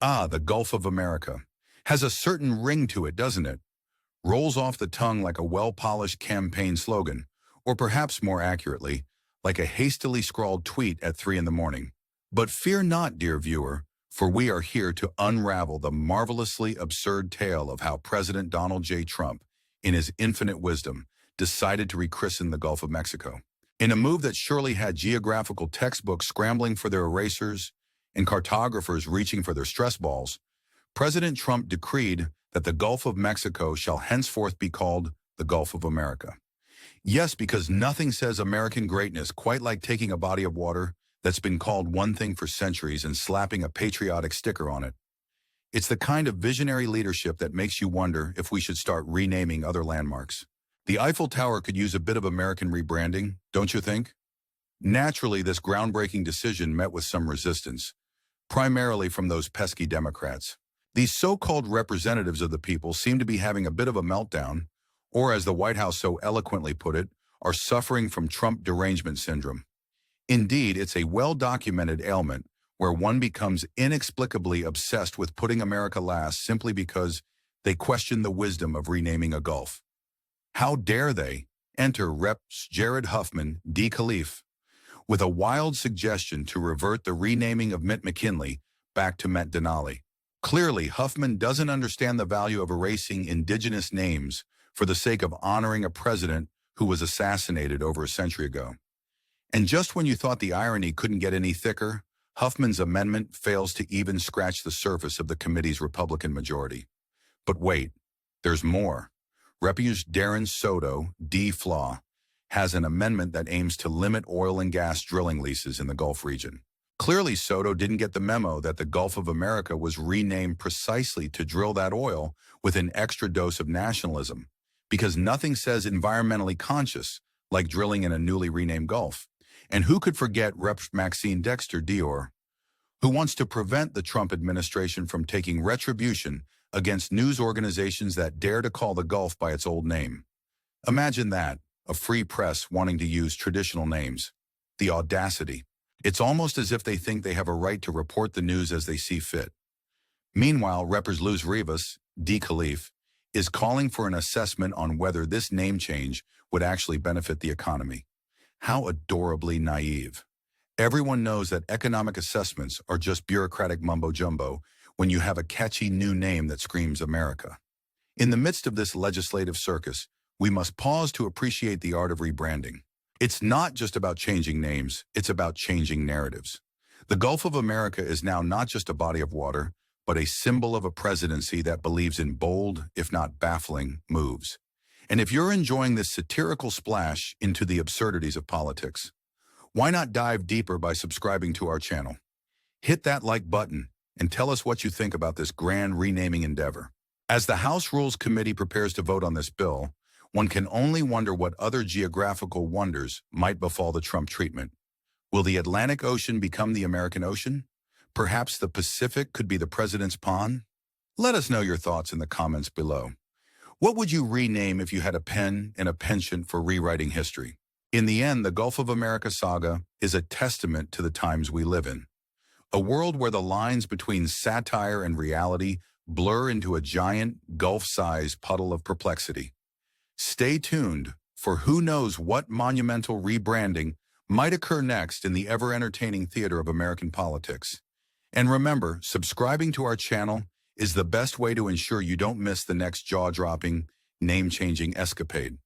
Ah, the Gulf of America. Has a certain ring to it, doesn't it? Rolls off the tongue like a well-polished campaign slogan, or perhaps more accurately, like a hastily scrawled tweet at 3 in the morning. But fear not, dear viewer, for we are here to unravel the marvelously absurd tale of how President Donald J. Trump, in his infinite wisdom, decided to rechristen the Gulf of Mexico. In a move that surely had geographical textbooks scrambling for their erasers and cartographers reaching for their stress balls, President Trump decreed that the Gulf of Mexico shall henceforth be called the Gulf of America. Yes, because nothing says American greatness quite like taking a body of water that's been called one thing for centuries and slapping a patriotic sticker on it. It's the kind of visionary leadership that makes you wonder if we should start renaming other landmarks. The Eiffel Tower could use a bit of American rebranding, don't you think? Naturally, this groundbreaking decision met with some resistance, primarily from those pesky Democrats. These so-called representatives of the people seem to be having a bit of a meltdown, or as the White House so eloquently put it, are suffering from Trump derangement syndrome. Indeed, it's a well-documented ailment where one becomes inexplicably obsessed with putting America last simply because they question the wisdom of renaming a gulf. How dare they? Enter Reps. Jared Huffman, D. Khalif, with a wild suggestion to revert the renaming of Mitt McKinley back to Met Denali. Clearly, Huffman doesn't understand the value of erasing indigenous names for the sake of honoring a president who was assassinated over a century ago. And just when you thought the irony couldn't get any thicker, Huffman's amendment fails to even scratch the surface of the committee's Republican majority. But wait, there's more. Representative Darren Soto, D. Flaw, has an amendment that aims to limit oil and gas drilling leases in the Gulf region. Clearly, Soto didn't get the memo that the Gulf of America was renamed precisely to drill that oil with an extra dose of nationalism, because nothing says environmentally conscious like drilling in a newly renamed Gulf. And who could forget Rep. Maxine Dexter Dior, who wants to prevent the Trump administration from taking retribution against news organizations that dare to call the Gulf by its old name. Imagine that, a free press wanting to use traditional names. The audacity. It's almost as if they think they have a right to report the news as they see fit. Meanwhile, Reps. Luz Rivas, D. Khalif, is calling for an assessment on whether this name change would actually benefit the economy. How adorably naive. Everyone knows that economic assessments are just bureaucratic mumbo-jumbo when you have a catchy new name that screams America. In the midst of this legislative circus, we must pause to appreciate the art of rebranding. It's not just about changing names, it's about changing narratives. The Gulf of America is now not just a body of water, but a symbol of a presidency that believes in bold, if not baffling, moves. And if you're enjoying this satirical splash into the absurdities of politics, why not dive deeper by subscribing to our channel? Hit that like button and tell us what you think about this grand renaming endeavor. As the House Rules Committee prepares to vote on this bill, one can only wonder what other geographical wonders might befall the Trump treatment. Will the Atlantic Ocean become the American Ocean? Perhaps the Pacific could be the president's pond? Let us know your thoughts in the comments below. What would you rename if you had a pen and a penchant for rewriting history? In the end, the Gulf of America saga is a testament to the times we live in. A world where the lines between satire and reality blur into a giant, Gulf-sized puddle of perplexity. Stay tuned, for who knows what monumental rebranding might occur next in the ever-entertaining theater of American politics. And remember, subscribing to our channel is the best way to ensure you don't miss the next jaw-dropping, name-changing escapade.